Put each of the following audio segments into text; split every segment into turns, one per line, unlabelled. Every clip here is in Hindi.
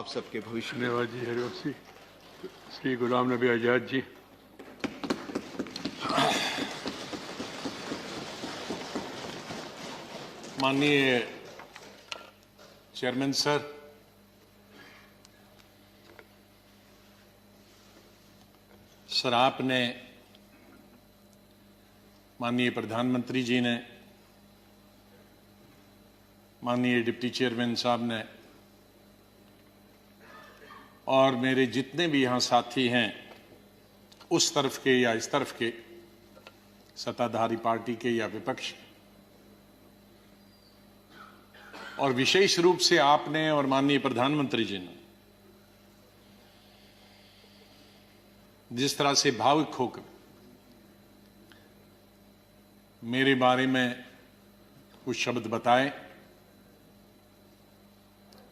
आप सबके भविष्य में।
धन्यवाद जी हरिवंश जी। श्री गुलाम नबी आजाद जी।
माननीय चेयरमैन सर, आपने, माननीय प्रधानमंत्री जी ने, माननीय डिप्टी चेयरमैन साहब ने और मेरे जितने भी यहाँ साथी हैं, उस तरफ के या इस तरफ के, सत्ताधारी पार्टी के या विपक्ष, और विशेष रूप से आपने और माननीय प्रधानमंत्री जी ने जिस तरह से भावुक होकर मेरे बारे में कुछ शब्द बताए,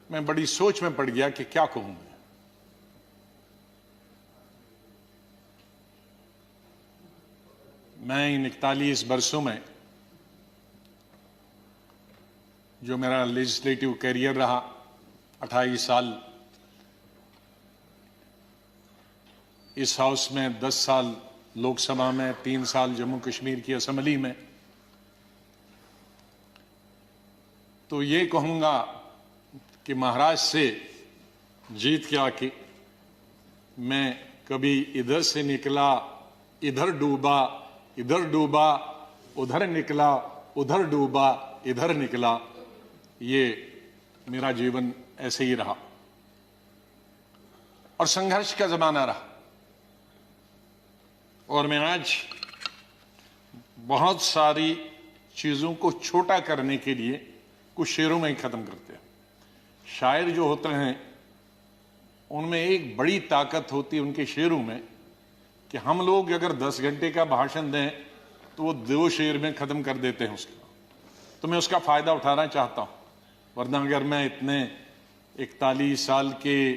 मैं बड़ी सोच में पड़ गया कि क्या कहूं। मैं इन 41 वर्षों में जो मेरा लेजिस्लेटिव कैरियर रहा, 28 साल इस हाउस में, 10 साल लोकसभा में, 3 साल जम्मू कश्मीर की असेंबली में, तो ये कहूंगा कि महाराष्ट्र से जीत के आके मैं कभी इधर से निकला, इधर डूबा, इधर डूबा, उधर निकला, उधर डूबा, इधर निकला, ये मेरा जीवन ऐसे ही रहा और संघर्ष का जमाना रहा। और मैं आज बहुत सारी चीजों को छोटा करने के लिए कुछ शेरों में ही खत्म करते हैं। शायर जो होते हैं उनमें एक बड़ी ताकत होती है उनके शेरों में कि हम लोग अगर 10 घंटे का भाषण दें तो वो 2 शेर में खत्म कर देते हैं उसका। तो मैं उसका फायदा उठाना चाहता हूं, वरना अगर मैं इतने 41 साल के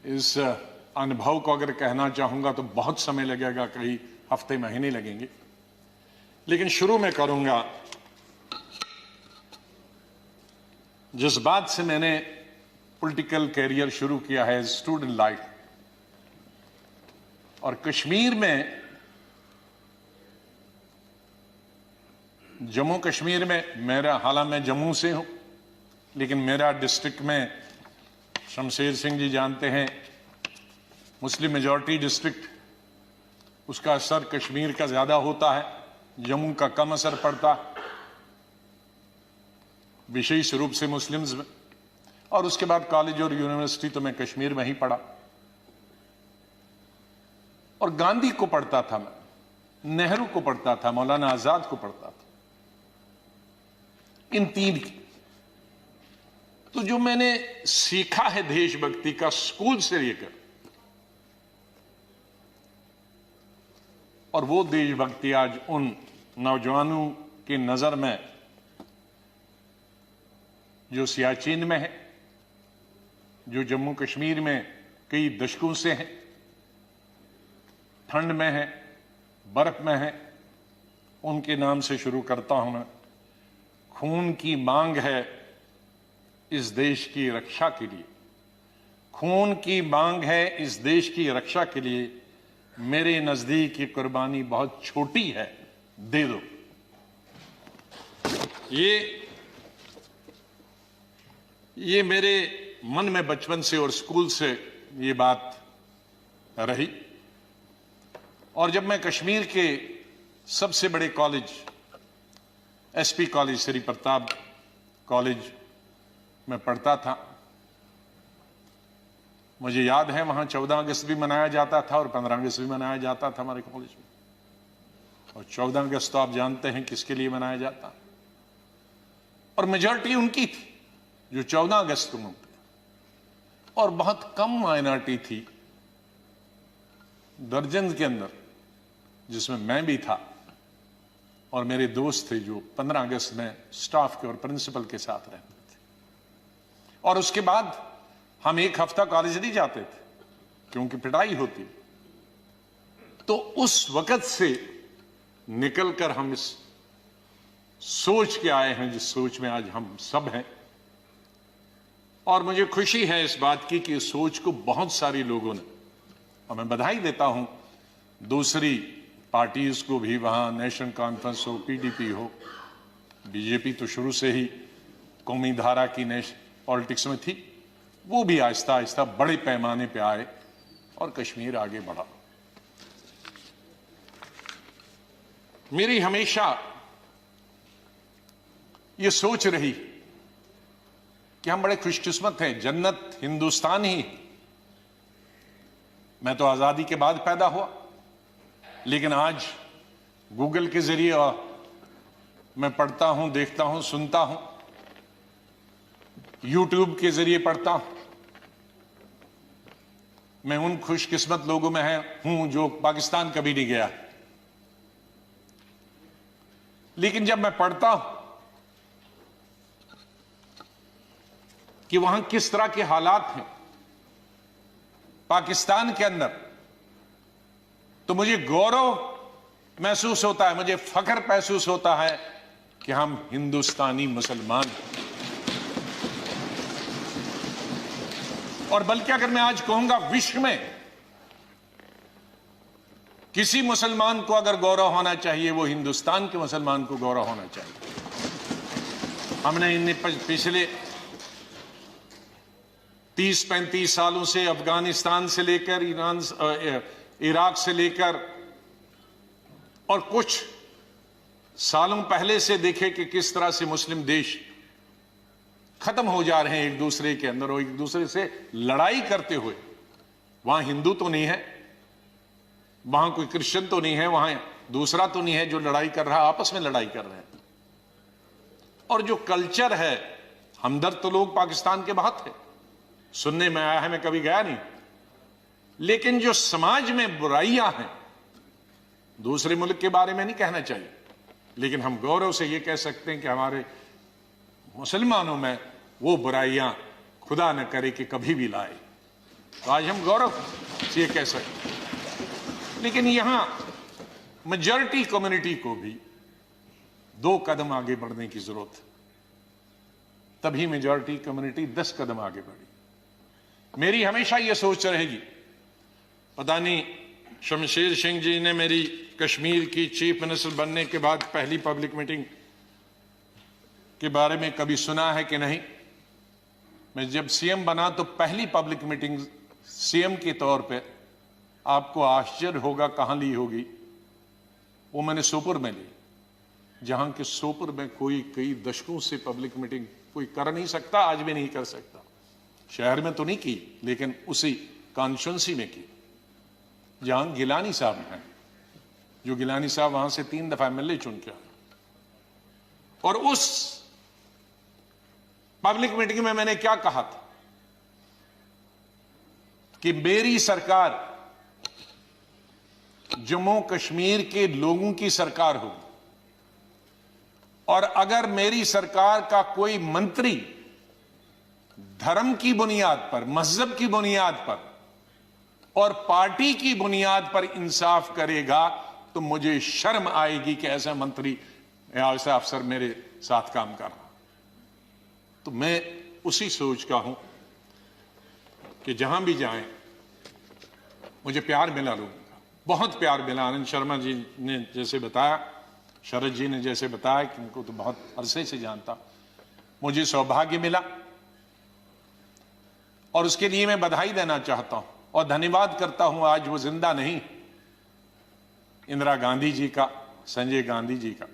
इस अनुभव को अगर कहना चाहूंगा तो बहुत समय लगेगा, कई हफ्ते महीने लगेंगे। लेकिन शुरू में करूंगा जिस बात से मैंने पॉलिटिकल कैरियर शुरू किया है, स्टूडेंट लाइफ। और कश्मीर में, जम्मू कश्मीर में मेरा, हालांकि मैं जम्मू से हूं, लेकिन मेरा डिस्ट्रिक्ट में, शमशेर सिंह जी जानते हैं, मुस्लिम मेजॉरिटी डिस्ट्रिक्ट, उसका असर कश्मीर का ज्यादा होता है, जम्मू का कम असर पड़ता है, विशेष रूप से मुस्लिम्स में। और उसके बाद कॉलेज और यूनिवर्सिटी तो मैं कश्मीर में ही पढ़ा। और गांधी को पढ़ता था मैं, नेहरू को पढ़ता था, मौलाना आजाद को पढ़ता था, इन 3 की। तो जो मैंने सीखा है देशभक्ति का स्कूल से लेकर, और वो देशभक्ति आज उन नौजवानों की नजर में जो सियाचिन में है, जो जम्मू कश्मीर में कई दशकों से है, ठंड में है, बर्फ में है, उनके नाम से शुरू करता हूं मैं। खून की मांग है इस देश की रक्षा के लिए, खून की मांग है इस देश की रक्षा के लिए, मेरे नजदीक ये कुर्बानी बहुत छोटी है, दे दो। ये मेरे मन में बचपन से और स्कूल से ये बात रही। और जब मैं कश्मीर के सबसे बड़े college, SP college, Shri Pratap college में पढ़ता था, मुझे याद है वहां 14 अगस्त भी मनाया जाता था और 15 अगस्त भी मनाया जाता था हमारे कॉलेज में। और 14 अगस्त तो आप जानते हैं किसके लिए मनाया जाता, और मेजॉरिटी उनकी थी जो 14 अगस्त को मनाते, और बहुत कम माइनॉरिटी थी, दर्जन के अंदर, जिसमें मैं भी था और मेरे दोस्त थे, जो 15 अगस्त में स्टाफ के और प्रिंसिपल के साथ रहते थे। और उसके बाद हम 1 हफ्ता कॉलेज नहीं जाते थे क्योंकि पिटाई होती। तो उस वक्त से निकलकर हम इस सोच के आए हैं जिस सोच में आज हम सब हैं, और मुझे खुशी है इस बात की कि इस सोच को बहुत सारे लोगों ने, और मैं बधाई देता हूं दूसरी पार्टीज को भी, वहां नेशनल कॉन्फ्रेंस हो, पीडीपी हो, बीजेपी तो शुरू से ही कौमी धारा की पॉलिटिक्स में थी, वो भी आहिस्ता आहिस्ता बड़े पैमाने पे आए और कश्मीर आगे बढ़ा। मेरी हमेशा ये सोच रही कि हम बड़े खुशकिस्मत हैं, जन्नत हिंदुस्तान ही। मैं तो आजादी के बाद पैदा हुआ, लेकिन आज गूगल के जरिए मैं पढ़ता हूं, देखता हूं, सुनता हूं, यूट्यूब के जरिए पढ़ता हूं। मैं उन खुशकिस्मत लोगों में हूं जो पाकिस्तान कभी नहीं गया, लेकिन जब मैं पढ़ता हूं कि वहां किस तरह के हालात हैं पाकिस्तान के अंदर, तो मुझे गौरव महसूस होता है, मुझे फख्र महसूस होता है कि हम हिंदुस्तानी मुसलमान हैं। और बल्कि अगर मैं आज कहूंगा विश्व में किसी मुसलमान को अगर गौरव होना चाहिए, वो हिंदुस्तान के मुसलमान को गौरव होना चाहिए। हमने इन पिछले 30-35 सालों से अफगानिस्तान से लेकर इराक से लेकर और कुछ सालों पहले से देखे कि किस तरह से मुस्लिम देश खत्म हो जा रहे हैं एक दूसरे के अंदर और एक दूसरे से लड़ाई करते हुए। वहां हिंदू तो नहीं है, वहां कोई क्रिश्चियन तो नहीं है, वहां दूसरा तो नहीं है जो लड़ाई कर रहा, आपस में लड़ाई कर रहे हैं। और जो कल्चर है, हमदर्द तो लोग पाकिस्तान के बहुत है, सुनने में आया है, मैं कभी गया नहीं, लेकिन जो समाज में बुराइयां हैं, दूसरे मुल्क के बारे में नहीं कहना चाहिए, लेकिन हम गौरव से यह कह सकते हैं कि हमारे मुसलमानों में वो बुराइयां खुदा न करे कि कभी भी लाए। तो आज हम गौरव से ये कह सकते हैं। लेकिन यहां मेजॉरिटी कम्युनिटी को भी 2 कदम आगे बढ़ने की जरूरत है, तभी मेजॉरिटी कम्युनिटी 10 कदम आगे बढ़ी। मेरी हमेशा यह सोच रहेगी, पता नहीं शमशेर सिंह जी ने मेरी कश्मीर की चीफ मिनिस्टर बनने के बाद पहली पब्लिक मीटिंग के बारे में कभी सुना है कि नहीं। मैं जब सीएम बना तो पहली पब्लिक मीटिंग सीएम के तौर पे, आपको आश्चर्य होगा कहां ली होगी, वो मैंने सोपुर में ली, जहां के सोपुर में कोई कई दशकों से पब्लिक मीटिंग कोई कर नहीं सकता, आज भी नहीं कर सकता। शहर में तो नहीं की, लेकिन उसी कॉन्स्टिट्यूंसी में की जहां गिलानी साहब हैं, जो गिलानी साहब वहां से 3 दफा एमएलए चुन के आए। और उस पब्लिक मीटिंग में मैंने क्या कहा था कि मेरी सरकार जम्मू कश्मीर के लोगों की सरकार होगी, और अगर मेरी सरकार का कोई मंत्री धर्म की बुनियाद पर, मजहब की बुनियाद पर और पार्टी की बुनियाद पर इंसाफ करेगा तो मुझे शर्म आएगी कि ऐसा मंत्री या ऐसा अफसर मेरे साथ काम कर रहा। तो मैं उसी सोच का हूं कि जहां भी जाएं मुझे प्यार मिला लोगों का, बहुत प्यार मिला। आनंद शर्मा जी ने जैसे बताया, शरद जी ने जैसे बताया कि उनको तो बहुत अरसे से जानता, मुझे सौभाग्य मिला और उसके लिए मैं बधाई देना चाहता हूं और धन्यवाद करता हूं। आज वो जिंदा नहीं, इंदिरा गांधी जी का, संजय गांधी जी का,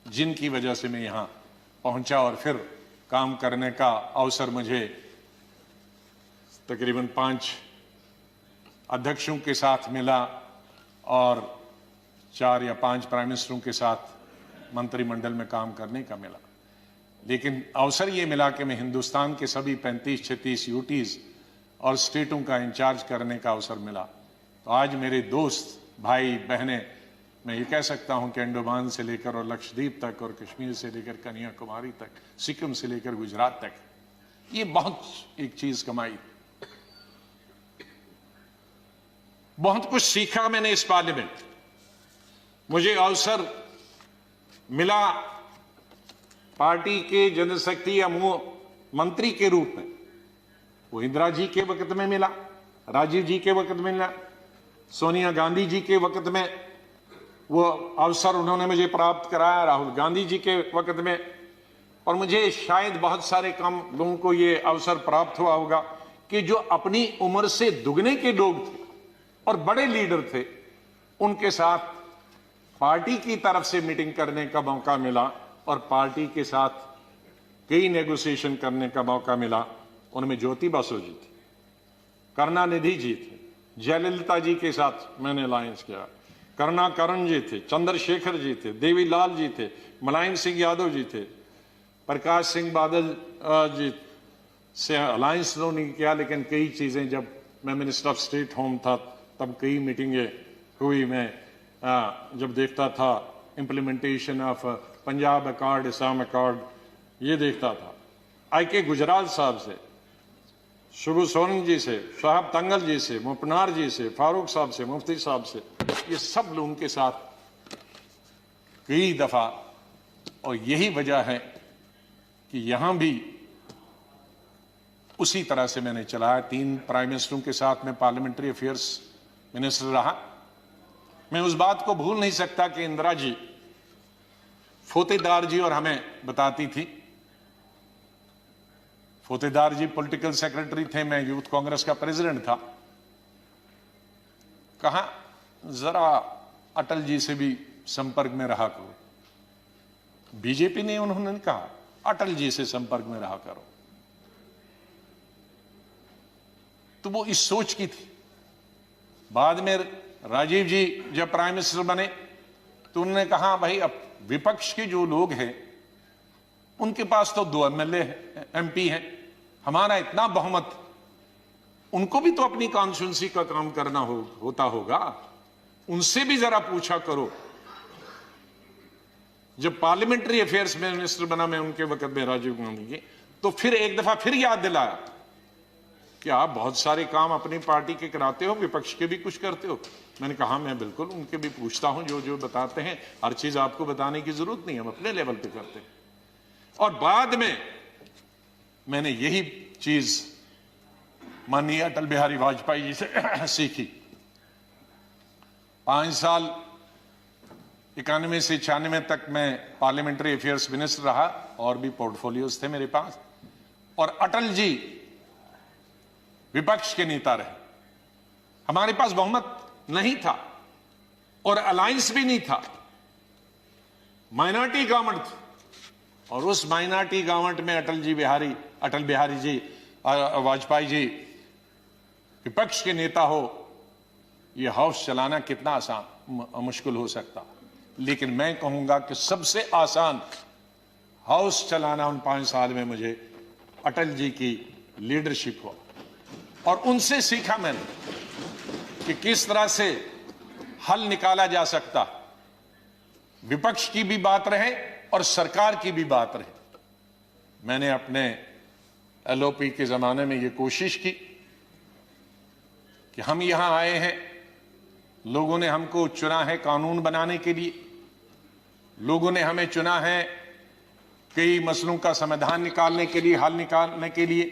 जिनकी वजह से मैं यहां पहुंचा और फिर काम करने का अवसर मुझे तकरीबन 5 अध्यक्षों के साथ मिला और 4 या 5 प्राइम मिनिस्टरों के साथ मंत्रिमंडल में काम करने का मिला। लेकिन अवसर यह मिला कि मैं हिंदुस्तान के सभी 35-36 यूटीज और स्टेटों का इंचार्ज करने का अवसर मिला। तो आज मेरे दोस्त, भाई, बहनें, मैं ये कह सकता हूं कि अंडमान से लेकर और लक्षद्वीप तक और कश्मीर से लेकर कन्याकुमारी तक, सिक्किम से लेकर गुजरात तक, ये बहुत एक चीज कमाई, बहुत कुछ सीखा मैंने इस पार्लियामेंट। मुझे अवसर मिला पार्टी के जनशक्ति या मंत्री के रूप में। वो इंदिरा जी के वक्त में मिला, राजीव जी के वक्त में मिला, सोनिया गांधी जी के वक्त में वो अवसर उन्होंने मुझे प्राप्त कराया, राहुल गांधी जी के वक्त में, और मुझे शायद बहुत सारे कम लोगों को ये अवसर प्राप्त हुआ होगा कि जो अपनी उम्र से दुगने के लोग थे और बड़े लीडर थे, उनके साथ पार्टी की तरफ से मीटिंग करने का मौका मिला और पार्टी के साथ कई नेगोशिएशन करने का मौका मिला। उनमें ज्योति बासु जी थी, करुणानिधि जी थे, जयललिता जी के साथ मैंने अलायंस किया, करुणाकरण जी थे, चंद्रशेखर जी थे, देवीलाल जी थे, मुलायम सिंह यादव जी थे, प्रकाश सिंह बादल जी से अलायंस तो नहीं किया, लेकिन कई चीजें, जब मैं मिनिस्टर ऑफ स्टेट होम था तब कई मीटिंगें हुई। मैं जब देखता था implementation of Punjab accord, Assam accord, ये देखता था। आई.के. गुजराल साहब से, शुभू सोरेन जी से, साहब तंगल जी से, मुपनार जी से, फारूक साहब से, मुफ्ती साहब से, ये सब लोगों के साथ कई दफा, और यही वजह है कि यहां भी उसी तरह से मैंने चलाया। 3 प्राइम मिनिस्टरों के साथ मैं पार्लियामेंट्री अफेयर्स मिनिस्टर रहा। मैं उस बात को भूल नहीं सकता कि इंदिरा जी फोतेदार जी और हमें बताती थी। फोतेदार जी पॉलिटिकल सेक्रेटरी थे, मैं यूथ कांग्रेस का प्रेसिडेंट था। कहा जरा अटल जी से भी संपर्क में रहा करो। बीजेपी ने, उन्होंने कहा अटल जी से संपर्क में रहा करो। तो वो इस सोच की थी। बाद में राजीव जी जब प्राइम मिनिस्टर बने तो उन्होंने कहा भाई अब विपक्ष के जो लोग हैं उनके पास तो 2 एमएलए एमपी हैं, हमारा इतना बहुमत, उनको भी तो अपनी कॉन्स्टिट्यूंसी का काम करना होता होगा, उनसे भी जरा पूछा करो। जब पार्लियामेंट्री अफेयर्स में मिनिस्टर बना मैं उनके वक्त में राजीव गांधी के, तो फिर एक दफा फिर याद दिलाया कि आप बहुत सारे काम अपनी पार्टी के कराते हो, विपक्ष के भी कुछ करते हो। मैंने कहा मैं बिल्कुल उनके भी पूछता हूं, जो जो बताते हैं, हर चीज आपको बताने की जरूरत नहीं, हम अपने लेवल पे करते हैं। और बाद में मैंने यही चीज माननीय अटल बिहारी वाजपेयी जी से सीखी। 5 साल 91 से 96 तक मैं पार्लियामेंट्री अफेयर्स मिनिस्टर रहा, और भी पोर्टफोलियोज थे मेरे पास। और अटल जी विपक्ष के नेता रहे, हमारे पास बहुमत नहीं था और अलायंस भी नहीं था, माइनॉरिटी गवर्नमेंट थी। और उस माइनॉरिटी गवर्नमेंट में अटल बिहारी जी वाजपेयी जी विपक्ष के नेता हो, यह हाउस चलाना कितना आसान मुश्किल हो सकता। लेकिन मैं कहूंगा कि सबसे आसान हाउस चलाना उन 5 साल में मुझे अटल जी की लीडरशिप हुआ, और उनसे सीखा मैंने कि किस तरह से हल निकाला जा सकता, विपक्ष की भी बात रहे और सरकार की भी बात रहे। मैंने अपने एलओपी के जमाने में यह कोशिश की कि हम यहां आए हैं, लोगों ने हमको चुना है कानून बनाने के लिए, लोगों ने हमें चुना है कई मसलों का समाधान निकालने के लिए, हल निकालने के लिए,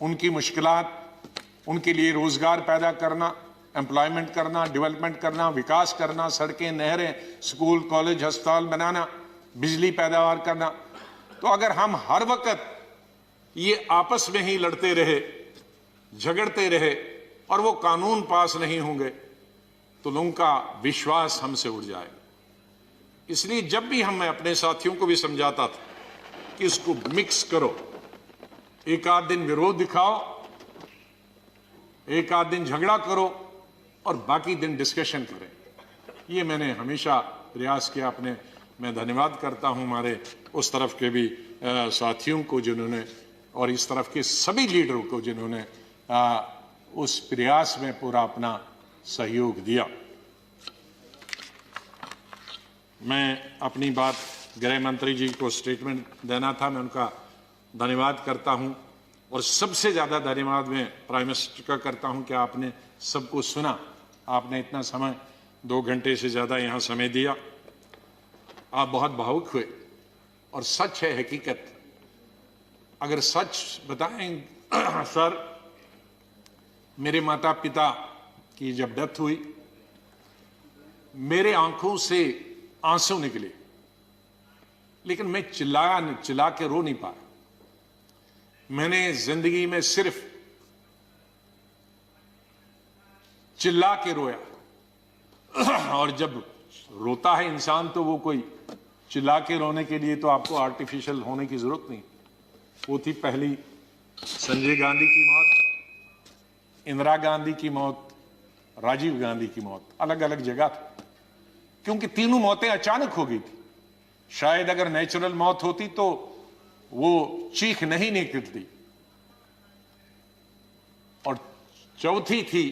उनकी मुश्किलात, उनके लिए रोजगार पैदा करना, एम्प्लॉयमेंट करना, डेवलपमेंट करना, विकास करना, सड़कें, नहरें, स्कूल, कॉलेज, अस्पताल बनाना, बिजली पैदावार करना। तो अगर हम हर वक्त ये आपस में ही लड़ते रहे, झगड़ते रहे और वो कानून पास नहीं होंगे तो लोगों का विश्वास हमसे उड़ जाएगा। इसलिए जब भी मैं अपने साथियों को भी समझाता था कि इसको मिक्स करो, एक आध दिन विरोध दिखाओ, एक आध दिन झगड़ा करो और बाकी दिन डिस्कशन करें। ये मैंने हमेशा प्रयास किया अपने। मैं धन्यवाद करता हूं हमारे उस तरफ के भी साथियों को जिन्होंने, और इस तरफ के सभी लीडरों को जिन्होंने उस प्रयास में पूरा अपना सहयोग दिया। मैं अपनी बात गृह मंत्री जी को स्टेटमेंट देना था, मैं उनका धन्यवाद करता हूं, और सबसे ज्यादा धन्यवाद मैं प्राइम मिनिस्टर का करता हूं कि आपने सबको सुना, आपने इतना समय 2 घंटे से ज्यादा यहां समय दिया। आप बहुत भावुक हुए, और सच है, हकीकत अगर सच बताएं सर, मेरे माता पिता की जब डेथ हुई, मेरे आंखों से आंसू निकले, लेकिन मैं चिल्ला के रो नहीं पाया। मैंने जिंदगी में सिर्फ चिल्ला के रोया। और जब रोता है इंसान तो वो कोई चिल्ला के रोने के लिए तो आपको आर्टिफिशियल होने की जरूरत नहीं। वो थी पहली संजय गांधी की मौत, इंदिरा गांधी की मौत, राजीव गांधी की मौत, अलग अलग जगह थी, क्योंकि तीनों मौतें अचानक हो गई थी। शायद अगर नेचुरल मौत होती तो वो चीख नहीं निकलती। और चौथी थी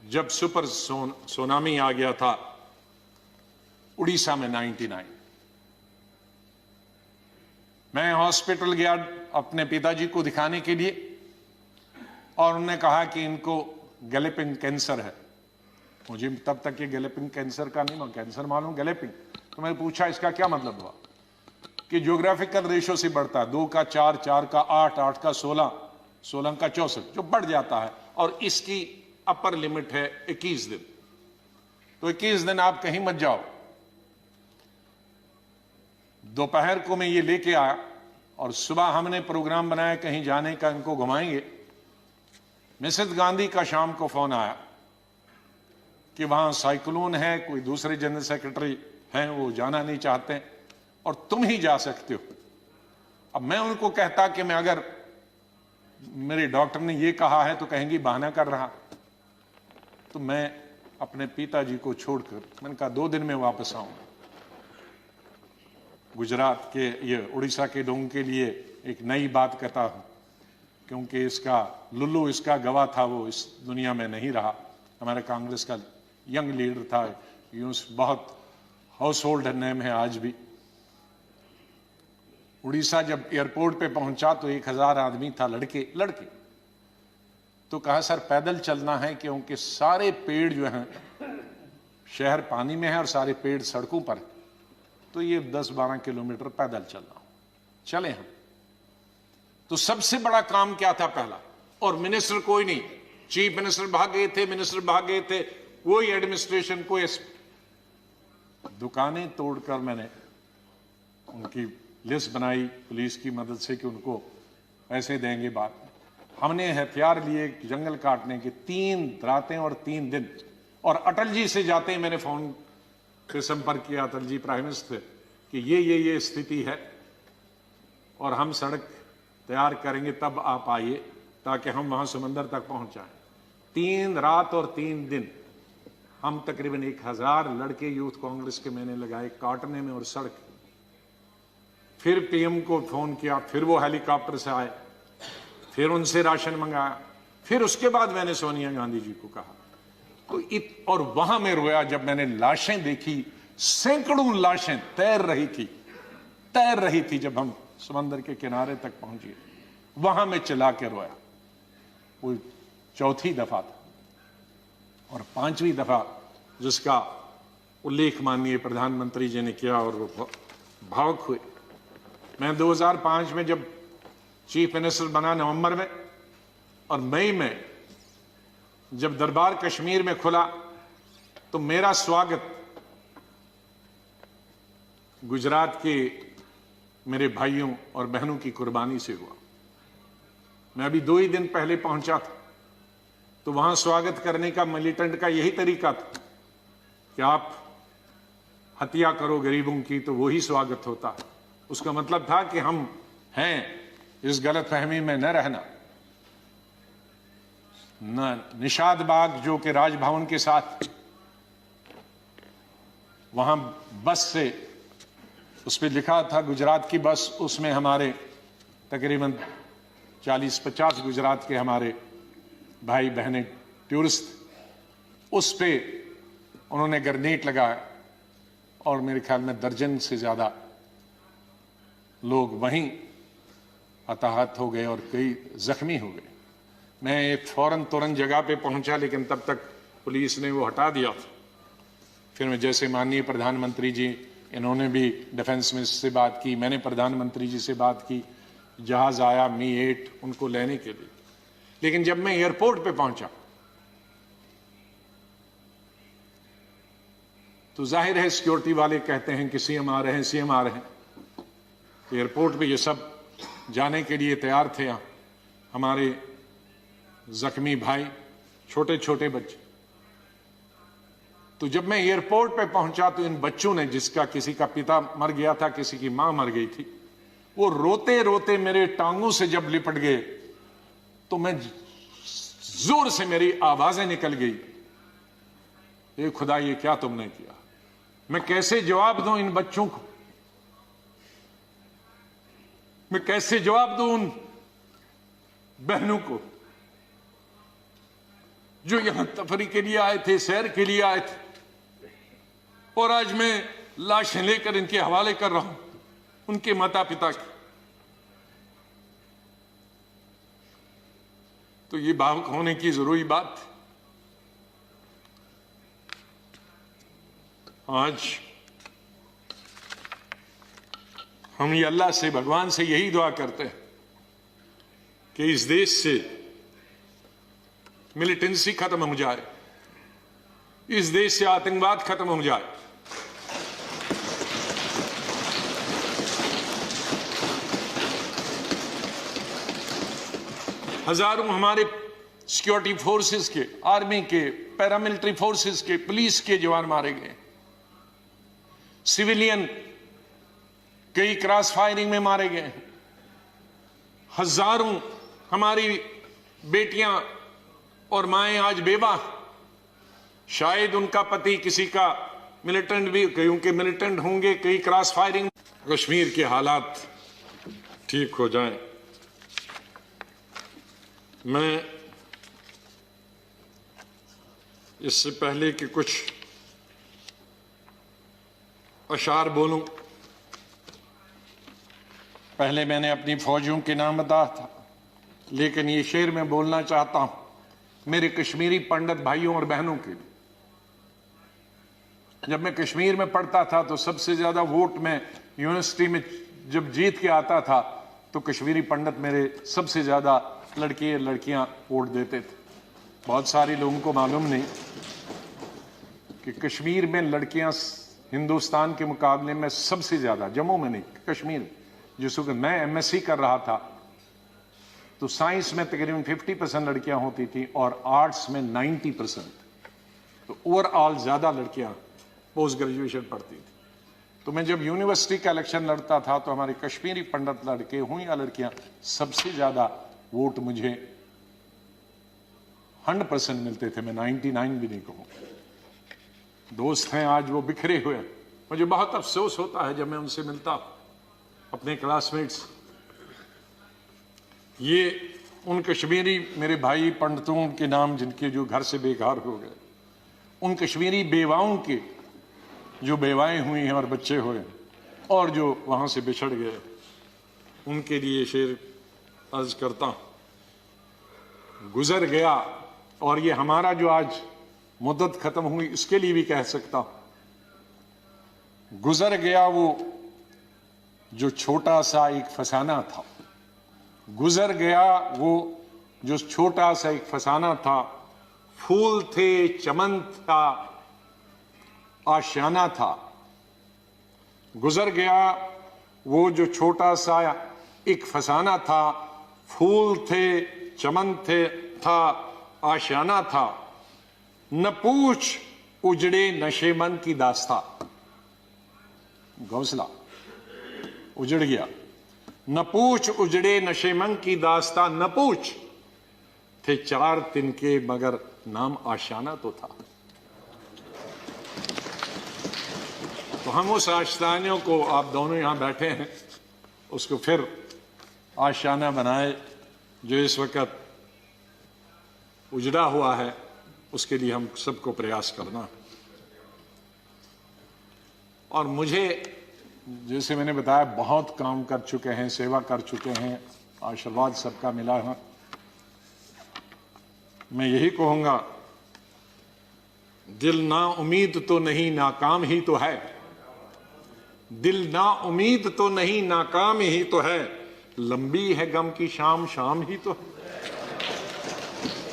जब सुपर सुनामी आ गया था उड़ीसा में 99। मैं हॉस्पिटल गया अपने पिताजी को दिखाने के लिए और उन्होंने कहा कि इनको गैलेपिंग कैंसर है। मुझे तब तक ये गैलेपिंग कैंसर का नहीं, कैंसर मालूम, गैलेपिंग। तो मैंने पूछा इसका क्या मतलब हुआ, कि ज्योग्राफिकल रेशो से बढ़ता है, 2 का 4, 4 का 8, 8 का 16, 16 का 64, जो बढ़ जाता है, और इसकी अपर लिमिट है 21 दिन। तो 21 दिन आप कहीं मत जाओ। दोपहर को मैं ये लेके आया और सुबह हमने प्रोग्राम बनाया कहीं जाने का, इनको घुमाएंगे। मिसेस गांधी का शाम को फोन आया कि वहां साइक्लोन है, कोई दूसरे जनरल सेक्रेटरी हैं वो जाना नहीं चाहते और तुम ही जा सकते हो। अब मैं उनको कहता कि मैं, अगर मेरे डॉक्टर ने ये कहा है तो कहेंगी बहाना कर रहा। तो मैं अपने पिताजी को छोड़कर मैंने कहा 2 दिन में वापस आऊंगा। गुजरात के, ये उड़ीसा के लोगों के लिए एक नई बात कहता हूं, क्योंकि इसका लुल्लू, इसका गवाह था, वो इस दुनिया में नहीं रहा। हमारे कांग्रेस का यंग लीडर था, यूं बहुत हाउस होल्ड नेम है आज भी। उड़ीसा जब एयरपोर्ट पे पहुंचा तो 1000 आदमी था, लड़के। तो कहा सर पैदल चलना है, क्योंकि सारे पेड़ जो हैं, शहर पानी में है और सारे पेड़ सड़कों पर है, तो ये 10-12 किलोमीटर पैदल चलना। चले हम। तो सबसे बड़ा काम क्या था पहला, और मिनिस्टर कोई नहीं, चीफ मिनिस्टर भाग गए थे, मिनिस्टर भाग गए थे, कोई एडमिनिस्ट्रेशन, कोई दुकानें तोड़कर मैंने उनकी लिस्ट बनाई पुलिस की मदद से कि उनको पैसे देंगे बाद में। हमने हथियार लिए जंगल काटने के, 3 रातें और 3 दिन। और अटल जी से जाते ही मैंने फोन पे संपर्क किया, अटल जी प्राइम मिनिस्टर, कि ये स्थिति है और हम सड़क तैयार करेंगे, तब आप आइए ताकि हम वहां समंदर तक पहुंच जाएं। 3 रात और 3 दिन हम तकरीबन 1000 लड़के यूथ कांग्रेस के मैंने लगाए काटने में और सड़क। फिर पीएम को फोन किया, फिर वो हेलीकॉप्टर से आए, फिर उनसे राशन मंगाया, फिर उसके बाद मैंने सोनिया गांधी जी को कहा। तो और वहां मैं रोया जब मैंने लाशें देखी, सैकड़ों लाशें तैर रही थी जब हम समंदर के किनारे तक पहुंचे, वहां मैं चिल्ला के रोया। वो 4थी दफा था। और 5वीं दफा जिसका उल्लेख माननीय प्रधानमंत्री जी ने किया और वो भावुक हुए। मैं 2005 में जब चीफ मिनिस्टर बना नवंबर में, और मई में जब दरबार कश्मीर में खुला, तो मेरा स्वागत गुजरात के मेरे भाइयों और बहनों की कुर्बानी से हुआ। मैं अभी 2 ही दिन पहले पहुंचा था, तो वहां स्वागत करने का मिलिटेंट का यही तरीका था कि आप हत्या करो गरीबों की तो वही स्वागत होता। उसका मतलब था कि हम हैं, इस गलतफहमी में न रहना। निषाद बाग जो कि राजभवन के साथ, वहां बस से, उस पर लिखा था गुजरात की बस, उसमें हमारे तकरीबन 40-50 गुजरात के हमारे भाई बहनें टूरिस्ट, उस पे उन्होंने ग्रेनेड लगाया और मेरे ख्याल में दर्जन से ज्यादा लोग वहीं हताहत हो गए और कई जख्मी हो गए। मैं एक फौरन तुरंत जगह पे पहुंचा, लेकिन तब तक पुलिस ने वो हटा दिया था। फिर मैं जैसे माननीय प्रधानमंत्री जी इन्होंने भी डिफेंस मिनिस्टर से बात की, मैंने प्रधानमंत्री जी से बात की, जहाज आया मी-8 उनको लेने के लिए। लेकिन जब मैं एयरपोर्ट पे पहुंचा तो जाहिर है सिक्योरिटी वाले कहते हैं कि सीएम आ रहे हैं, सीएम आ रहे हैं। एयरपोर्ट पे ये सब जाने के लिए तैयार थे। हमारे जख्मी भाई, छोटे छोटे बच्चे। तो जब मैं एयरपोर्ट पे पहुंचा तो इन बच्चों ने, जिसका किसी का पिता मर गया था, किसी की मां मर गई थी, वो रोते रोते मेरे टांगों से जब लिपट गए तो मैं जोर से, मेरी आवाजें निकल गई, ये खुदा ये क्या तुमने किया। मैं कैसे जवाब दूं इन बच्चों को, मैं कैसे जवाब दूं उन बहनों को जो यहां तफरी के लिए आए थे, सैर के लिए आए थे, और आज मैं लाशें लेकर इनके हवाले कर रहा हूं उनके माता पिता की। तो ये भावुक होने की जरूरी बात है। आज हम ये अल्लाह से, भगवान से यही दुआ करते हैं कि इस देश से मिलिटेंसी खत्म हो जाए, इस देश से आतंकवाद खत्म हो जाए। हजारों हमारे सिक्योरिटी फोर्सेस के, आर्मी के, पैरामिलिट्री फोर्सेस के, पुलिस के जवान मारे गए, सिविलियन कई क्रॉस फायरिंग में मारे गए। हजारों हमारी बेटियां और माएं आज बेवा, शायद उनका पति किसी का मिलिटेंट भी, कईयों के मिलिटेंट होंगे, कई क्रॉस फायरिंग। कश्मीर के हालात ठीक हो जाएं। मैं इससे पहले कि कुछ अशार बोलूं, पहले मैंने अपनी फौजियों के नाम बताया था, लेकिन ये शेर मैं बोलना चाहता हूं मेरे कश्मीरी पंडित भाइयों और बहनों के लिए। जब मैं कश्मीर में पढ़ता था तो सबसे ज्यादा वोट में यूनिवर्सिटी में जब जीत के आता था तो कश्मीरी पंडित मेरे सबसे ज्यादा लड़के लड़कियां वोट देते थे। बहुत सारे लोगों को मालूम नहीं कि कश्मीर में लड़कियां हिंदुस्तान के मुकाबले में सबसे ज्यादा, जम्मू में नहीं, कश्मीर, जिस वक्त मैं एमएससी कर रहा था तो साइंस में तकरीबन 50% लड़कियां होती थी और आर्ट्स में 90%। तो ओवरऑल ज्यादा लड़कियां पोस्ट ग्रेजुएशन पढ़ती थी। तो मैं जब यूनिवर्सिटी का इलेक्शन लड़ता था तो हमारे कश्मीरी पंडित लड़के हों या लड़कियां, सबसे ज्यादा वोट मुझे 100% मिलते थे। मैं 99 भी नहीं कहूं। दोस्त हैं आज वो बिखरे हुए, मुझे बहुत अफसोस होता है जब मैं उनसे मिलता अपने क्लासमेट्स। ये उन कश्मीरी मेरे भाई पंडितों के नाम जिनके जो घर से बेघर हो गए, उन कश्मीरी बेवाओं के जो बेवाएं हुई हैं और बच्चे हुए और जो वहां से बिछड़ गए, उनके लिए शेर अर्ज करता हूं। गुजर गया, और ये हमारा जो आज मुद्दत खत्म हुई इसके लिए भी कह सकता हूं, गुजर गया वो जो छोटा सा एक फसाना था, गुजर गया वो जो छोटा सा एक फसाना था। फूल थे, चमन था, आशियाना था। गुजर गया वो जो छोटा सा एक फसाना था, फूल थे, चमन थे, था, आशियाना था। न पूछ उजड़े नशे मन की दास्ता, घोंसला उजड़ गया। न पूछ उजड़े नशे मन की दास्ता, न पूछ थे 4 तिनके मगर नाम आशियाना तो था। तो हम उस आशियाने को, आप दोनों यहां बैठे हैं, उसको फिर आशियाना बनाए जो इस वक्त उजड़ा हुआ है, उसके लिए हम सबको प्रयास करना। और मुझे, जैसे मैंने बताया, बहुत काम कर चुके हैं, सेवा कर चुके हैं, आशीर्वाद सबका मिला है। मैं यही कहूंगा, दिल ना उम्मीद तो नहीं, नाकाम ही तो है। दिल ना उम्मीद तो नहीं, नाकाम ही तो है, लंबी है गम की शाम, शाम ही तो है।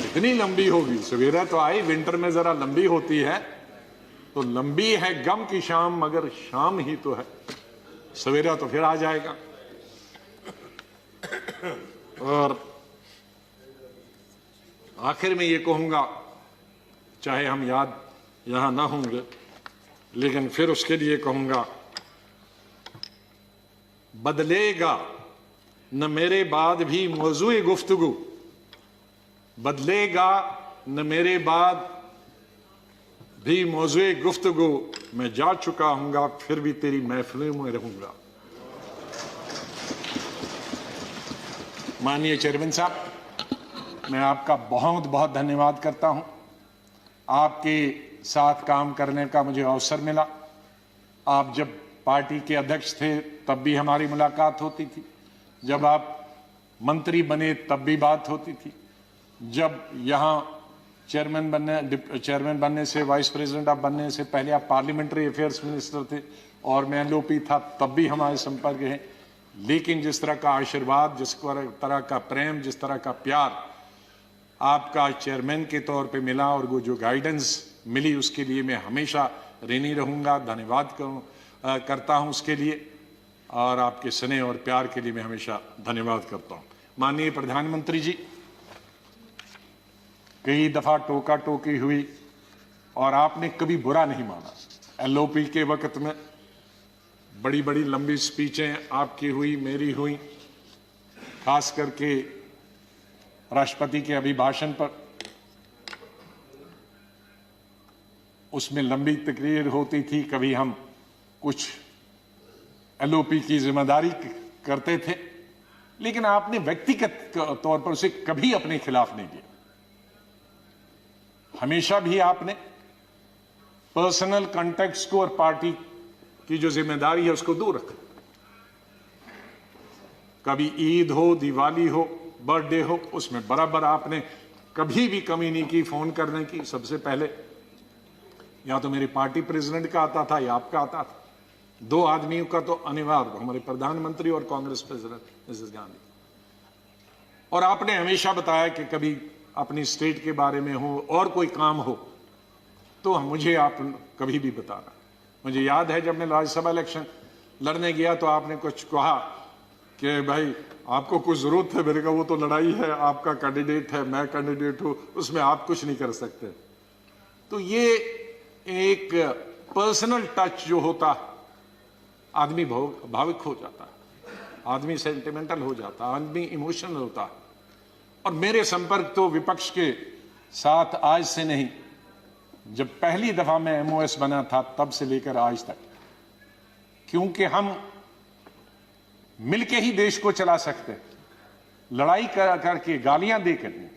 कितनी लंबी होगी? सवेरा तो आई, विंटर में जरा लंबी होती है, तो लंबी है गम की शाम, मगर शाम ही तो है, सवेरा तो फिर आ जाएगा। और आखिर में ये कहूंगा, चाहे हम याद यहां ना होंगे, लेकिन फिर उसके लिए कहूंगा, बदलेगा न मेरे बाद भी मौजूए गुफ्तगू, बदलेगा न मेरे बाद भी मौजूए गुफ्तगू, मैं जा चुका हूंगा फिर भी तेरी महफिलों में रहूंगा। माननीय चेयरमैन साहब, मैं आपका बहुत बहुत धन्यवाद करता हूं। आपके साथ काम करने का मुझे अवसर मिला। आप जब पार्टी के अध्यक्ष थे तब भी हमारी मुलाकात होती थी, जब आप मंत्री बने तब भी बात होती थी, जब यहाँ चेयरमैन बनने से, वाइस प्रेसिडेंट आप बनने से पहले आप पार्लियामेंट्री अफेयर्स मिनिस्टर थे और मैं एलओपी था, तब भी हमारे संपर्क है। लेकिन जिस तरह का आशीर्वाद, जिस तरह का प्रेम, जिस तरह का प्यार आपका चेयरमैन के तौर पे मिला और वो जो गाइडेंस मिली, उसके लिए मैं हमेशा ऋणी रहूंगा, धन्यवाद करता हूं उसके लिए, और आपके स्नेह और प्यार के लिए मैं हमेशा धन्यवाद करता हूं। माननीय प्रधानमंत्री जी, कई दफा टोका टोकी हुई और आपने कभी बुरा नहीं माना। एलओपी के वक्त में बड़ी बड़ी लंबी स्पीचें आपकी हुई, मेरी हुई, खास करके राष्ट्रपति के अभिभाषण पर, उसमें लंबी तकरीर होती थी। कभी हम कुछ एलओपी की जिम्मेदारी करते थे, लेकिन आपने व्यक्तिगत तौर पर उसे कभी अपने खिलाफ नहीं किया। हमेशा भी आपने पर्सनल कॉन्टेक्स्ट को और पार्टी की जो जिम्मेदारी है उसको दूर रखा। कभी ईद हो, दिवाली हो, बर्थडे हो, उसमें बराबर आपने कभी भी कमी नहीं की फोन करने की। सबसे पहले या तो मेरे पार्टी प्रेसिडेंट का आता था या आपका आता था। दो आदमियों का तो अनिवार्य, हमारे प्रधानमंत्री और कांग्रेस प्रेसिडेंट मिसेस गांधी। और आपने हमेशा बताया कि कभी अपनी स्टेट के बारे में हो और कोई काम हो तो मुझे आप कभी भी बताना। मुझे याद है जब मैं राज्यसभा इलेक्शन लड़ने गया तो आपने कुछ कहा कि भाई आपको कुछ जरूरत है। मेरे का वो तो लड़ाई है, आपका कैंडिडेट है, मैं कैंडिडेट हूं, उसमें आप कुछ नहीं कर सकते। तो ये एक पर्सनल टच जो होता, आदमी भावुक हो जाता है, आदमी सेंटिमेंटल हो जाता है, आदमी इमोशनल होता है। और मेरे संपर्क तो विपक्ष के साथ आज से नहीं, जब पहली दफा मैं एमओएस बना था तब से लेकर आज तक, क्योंकि हम मिलके ही देश को चला सकते हैं। लड़ाई करके, गालियां देकर नहीं,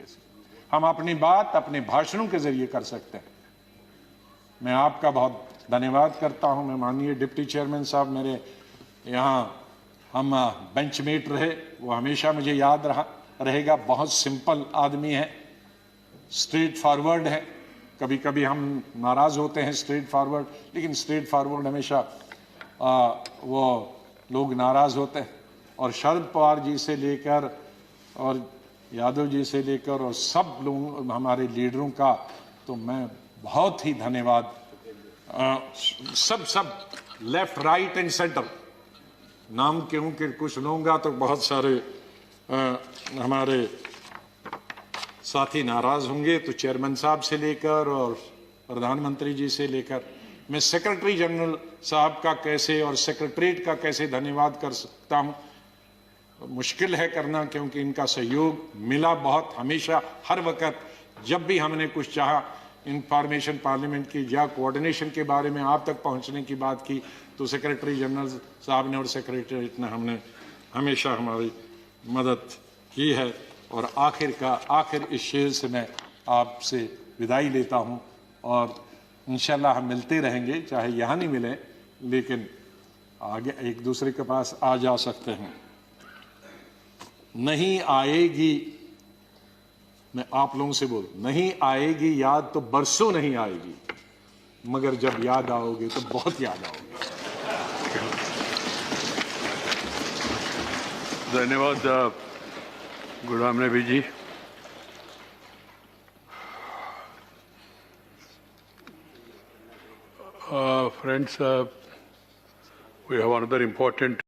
हम अपनी बात अपने भाषणों के जरिए कर सकते हैं। मैं आपका बहुत धन्यवाद करता हूं। मैं माननीय डिप्टी चेयरमैन साहब, मेरे यहां हम बेंचमेट रहे, वो हमेशा मुझे याद रहेगा। बहुत सिंपल आदमी है, स्ट्रेट फॉरवर्ड है। कभी कभी हम नाराज होते हैं स्ट्रेट फॉरवर्ड, लेकिन स्ट्रेट फॉरवर्ड हमेशा वो लोग नाराज होते हैं। और शरद पवार जी से लेकर और यादव जी से लेकर और सब लोग हमारे लीडरों का तो मैं बहुत ही धन्यवाद, सब लेफ्ट राइट एंड सेंटर, नाम क्योंकि कुछ लूंगा तो बहुत सारे हमारे साथी नाराज होंगे। तो चेयरमैन साहब से लेकर और प्रधानमंत्री जी से लेकर, मैं सेक्रेटरी जनरल साहब का कैसे और सेक्रेटरीट का कैसे धन्यवाद कर सकता हूं, मुश्किल है करना, क्योंकि इनका सहयोग मिला बहुत हमेशा। हर वक्त जब भी हमने कुछ चाहा, इंफॉर्मेशन पार्लियामेंट की या कोऑर्डिनेशन के बारे में आप तक पहुंचने की बात की, तो सेक्रेटरी जनरल साहब ने और सेक्रेटरीट ने हमने हमेशा हमारी मदद की है। और आखिर इस शेर से मैं आपसे विदाई लेता हूं, और इंशाल्लाह हम मिलते रहेंगे, चाहे यहाँ नहीं मिले लेकिन आगे एक दूसरे के पास आ जा सकते हैं। नहीं आएगी, मैं आप लोगों से बोल, नहीं आएगी याद तो बरसों नहीं आएगी, मगर जब याद आओगे तो बहुत याद आओगे।
धन्यवाद Ghulam Nabi ji. Friends, we have another important